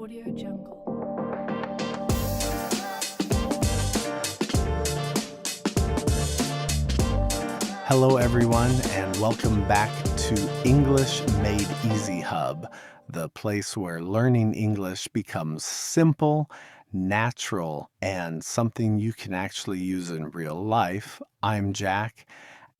AudioJungle. Hello, everyone, and welcome back to English Made Easy Hub, the place where learning English becomes simple, natural, and something you can actually use in real life. I'm Jack.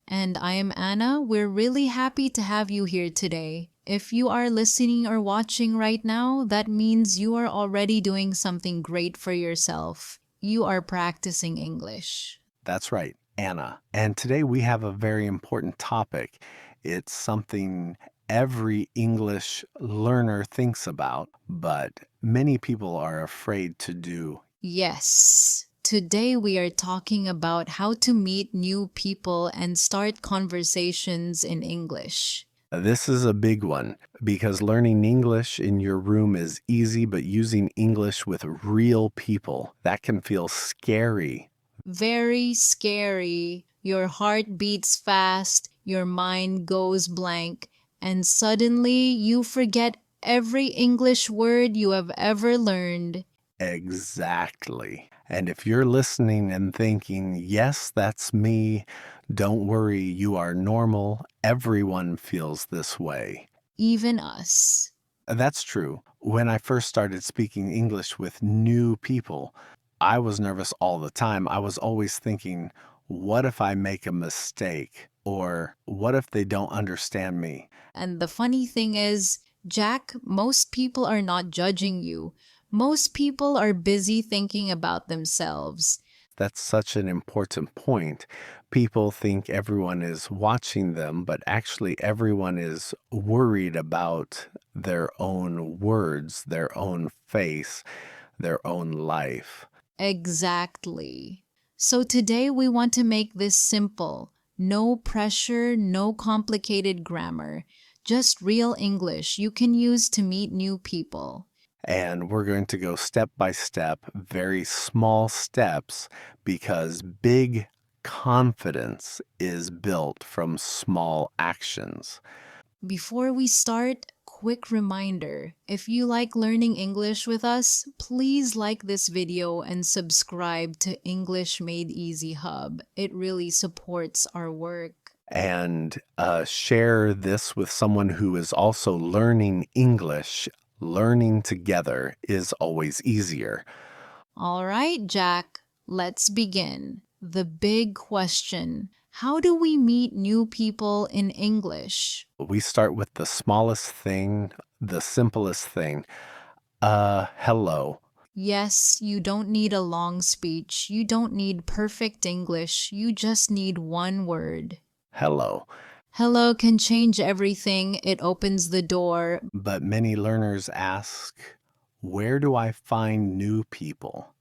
And I am Anna. We're really happy to have you here today. If you are listening or watching right now, that means you are already doing something great for yourself. You are practicing English. That's right, Anna. And today we have a very important topic. It's something every English learner thinks about, but many people are afraid to do. Yes. Today we are talking about how to meet new people and start conversations in English. This is a big one because learning English in your room is easy, but using English with real people, that can feel scary. Very scary. Your heart beats fast, your mind goes blank, and suddenly you forget every English word you have ever learned. Exactly. And if you're listening and thinking, yes, that's me, don't worry, you are normal. Everyone feels this way. Even us. That's true. When I first started speaking English with new people, I was nervous all the time. I was always thinking, what if I make a mistake? Or what if they don't understand me? And the funny thing is, Jack, most people are not judging you. Most people are busy thinking about themselves. That's such an important point. People think everyone is watching them, but actually, everyone is worried about their own words, their own face, their own life. Exactly. So today we want to make this simple. No pressure, no complicated grammar. Just real English you can use to meet new people. And we're going to go step by step, very small steps, because big confidence is built from small actions. Before we start, quick reminder. If you like learning English with us, please like this video and subscribe to English Made Easy Hub. It really supports our work. And share this with someone who is also learning English. Learning together is always easier. All right, Jack, let's begin. The big question. How do we meet new people in English? We start with the smallest thing, the simplest thing. Hello. Yes, you don't need a long speech. You don't need perfect English. You just need one word. Hello. Hello can change everything. It opens the door. But many learners ask, where do I find new people?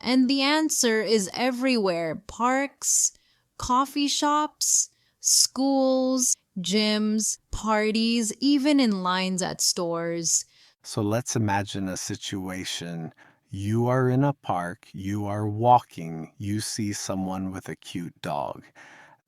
And the answer is everywhere. Parks, coffee shops, schools, gyms, parties, even in lines at stores. So let's imagine a situation. You are in a park, you are walking, you see someone with a cute dog.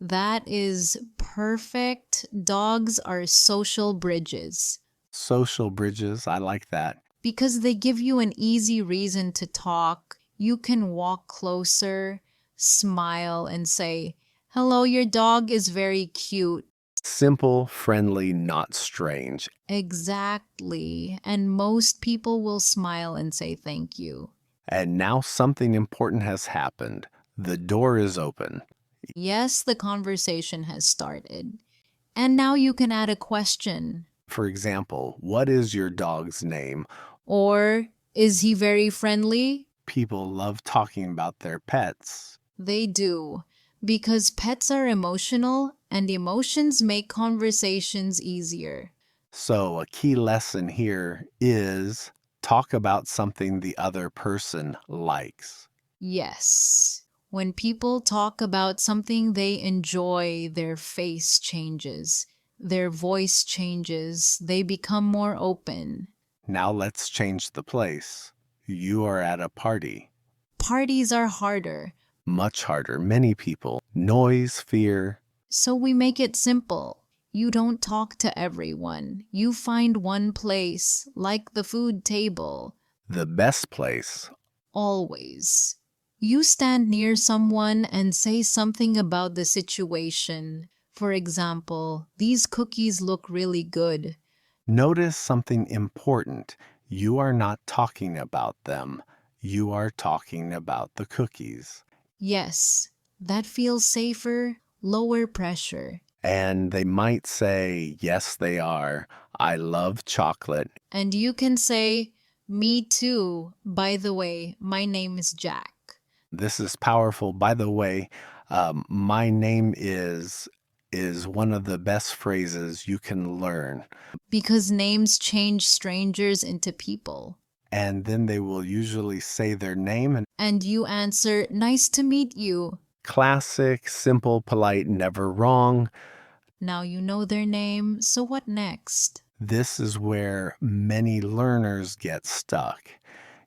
That is perfect. Dogs are social bridges Social bridges, I like that. because they give you an easy reason to talk. You can walk closer, smile, and say, "Hello, your dog is very cute." Simple, friendly, not strange. Exactly. And most people will smile and say thank you. And now something important has happened. The door is open. Yes, the conversation has started. And now you can add a question. For example, what is your dog's name? Or, is he very friendly? People love talking about their pets. They do. Because pets are emotional, and emotions make conversations easier. So, a key lesson here is talk about something the other person likes. Yes. When people talk about something they enjoy, their face changes, their voice changes, they become more open. Now let's change the place. You are at a party. Parties are harder, Much harder. Many people. Noise, fear. so we make it simple. You don't talk to everyone. You find one place, like the food table, The best place. Always. You stand near someone and say something about the situation. For example, these cookies look really good. Notice something important. You are not talking about them. You are talking about the cookies. Yes, that feels safer, lower pressure. And they might say, yes, they are. I love chocolate. And you can say, me too. By the way, my name is Jack. This is powerful. By the way, my name is one of the best phrases you can learn. Because names change strangers into people. And then they will usually say their name and And you answer, nice to meet you. classic, simple, polite, never wrong. Now you know their name, so what next? This is where many learners get stuck.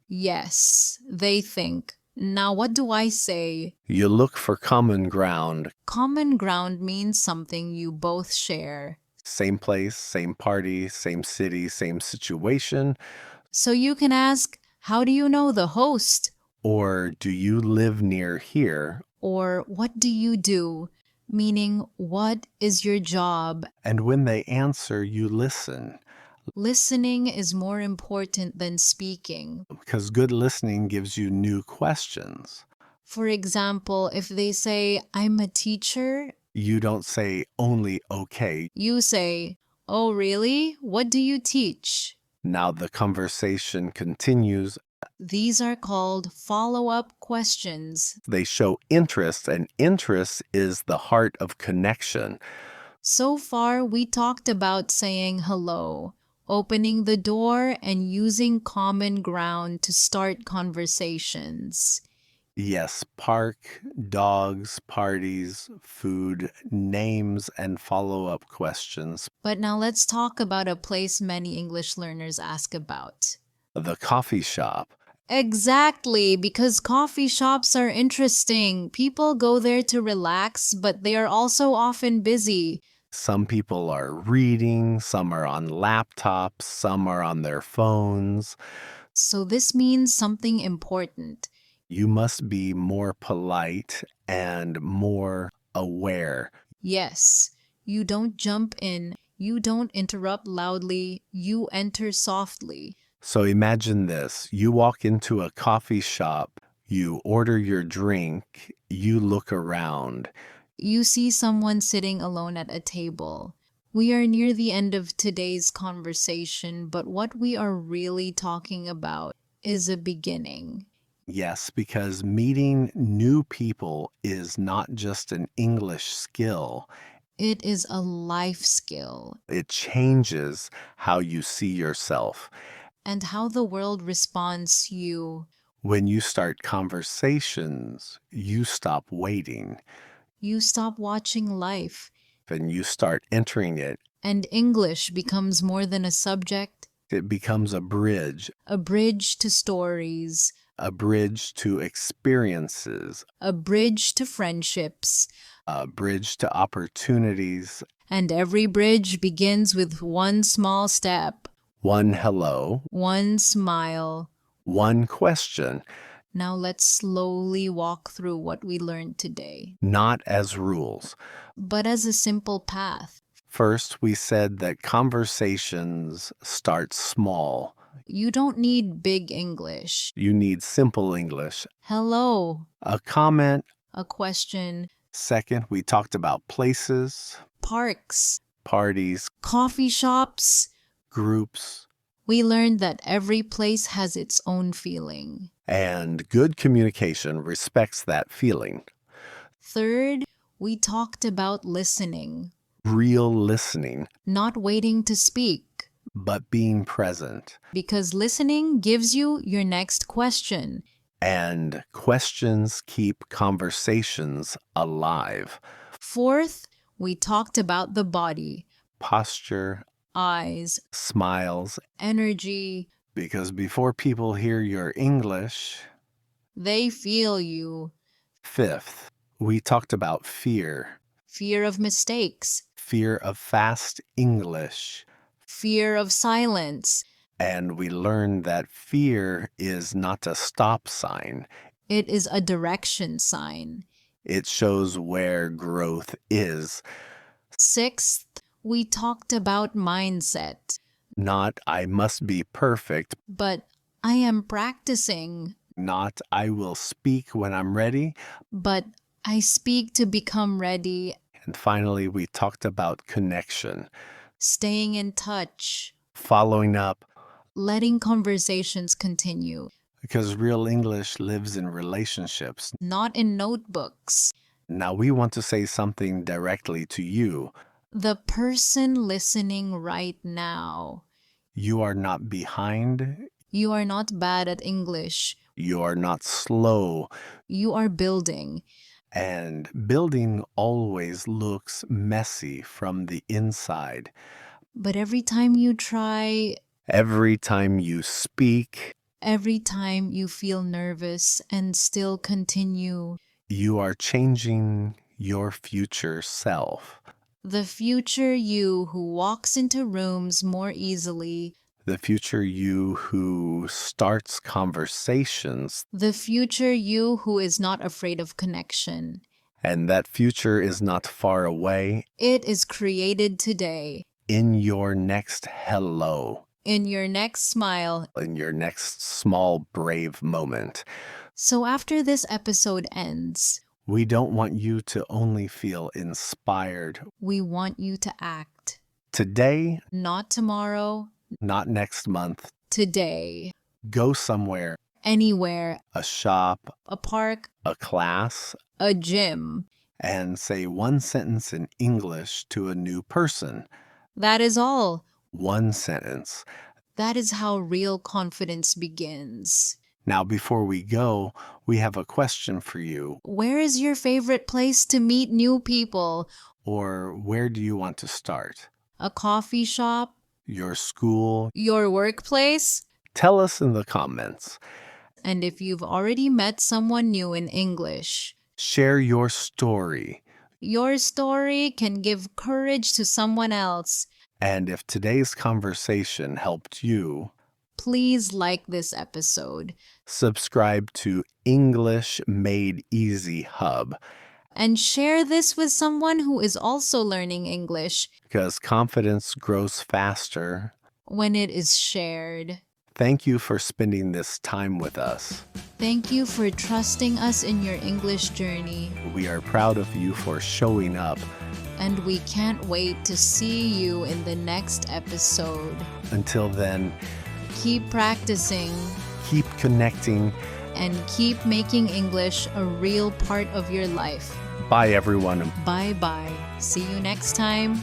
Yes, they think. Now what do I say? You look for common ground. Common ground means something you both share. Same place, same party, same city, same situation. So you can ask, how do you know the host? Or do you live near here? Or what do you do? Meaning, what is your job? And when they answer, you listen. Listening is more important than speaking. Because good listening gives you new questions. For example, if they say, I'm a teacher, You don't say only okay. you say, oh, really? What do you teach? Now the conversation continues. These are called follow up questions. They show interest, and interest is the heart of connection. So far, we talked about saying hello, opening the door, and using common ground to start conversations. Yes, park, dogs, parties, food, names, and follow-up questions. But now let's talk about a place many English learners ask about. The coffee shop. Exactly, because coffee shops are interesting. People go there to relax, but they are also often busy. Some people are reading, some are on laptops, some are on their phones. So this means something important. You must be more polite and more aware. Yes, you don't jump in, you don't interrupt loudly, you enter softly. So imagine this. You walk into a coffee shop, you order your drink, you look around. You see someone sitting alone at a table. We are near the end of today's conversation, but what we are really talking about is a beginning. Yes, because meeting new people is not just an English skill. It is a life skill, It changes how you see yourself. and how the world responds to you. When you start conversations, you stop waiting You stop watching life, and you start entering it. and English becomes more than a subject, It becomes a bridge to stories, to experiences, a bridge to friendships, a bridge to opportunities. and every bridge begins with one small step, One hello, one smile. one question, Now let's slowly walk through what we learned today, not as rules. but as a simple path. First, we said that conversations start small. You don't need big English. You need simple English. Hello, A comment. a question, Second, we talked about places, parks, parties, coffee shops. groups, We learned that every place has its own feeling. and good communication respects that feeling. Third, we talked about listening, Real listening, not waiting to speak, but being present. because listening gives you your next question. And questions keep conversations alive. Fourth, we talked about the body, Posture, eyes, smiles, energy. because before people hear your English. They feel you. Fifth, we talked about fear, Fear of mistakes, fear of fast English, fear of silence. And we learned that fear is not a stop sign. It is a direction sign. It shows where growth is. Sixth, we talked about mindset, Not I must be perfect, but I am practicing, not I will speak when I'm ready. but I speak to become ready, And finally, we talked about connection, staying in touch, following up, letting conversations continue, because real English lives in relationships. not in notebooks. Now, we want to say something directly to you. The person listening right now. You are not behind. You are not bad at English. You are not slow. You are building. And building always looks messy from the inside. But every time you try, Every time you speak, every time you feel nervous and still continue, you are changing your future self. the future you who walks into rooms more easily, The future you who starts conversations, the future you who is not afraid of connection. and that future is not far away It is created today, in your next hello, in your next smile. in your next small, brave moment. So after this episode ends, We don't want you to only feel inspired we want you to act. today, Not tomorrow, not next month. today. Go somewhere, Anywhere, a shop, a park, a class, a gym. and say one sentence in English to a new person. That is all. One sentence. That is how real confidence begins. Now, before we go, we have a question for you. Where is your favorite place to meet new people? Or where do you want to start? A coffee shop? Your school? Your workplace? Tell us in the comments. And if you've already met someone new in English, Share your story. your story can give courage to someone else. And if today's conversation helped you, Please like this episode subscribe to English Made Easy Hub, and share this with someone who is also learning English because confidence grows faster. when it is shared. Thank you for spending this time with us. Thank you for trusting us in your English journey, We are proud of you for showing up. and we can't wait to see you in the next episode. Until then, Keep practicing keep connecting. and keep making English a real part of your life. Bye, everyone. Bye bye. See you next time.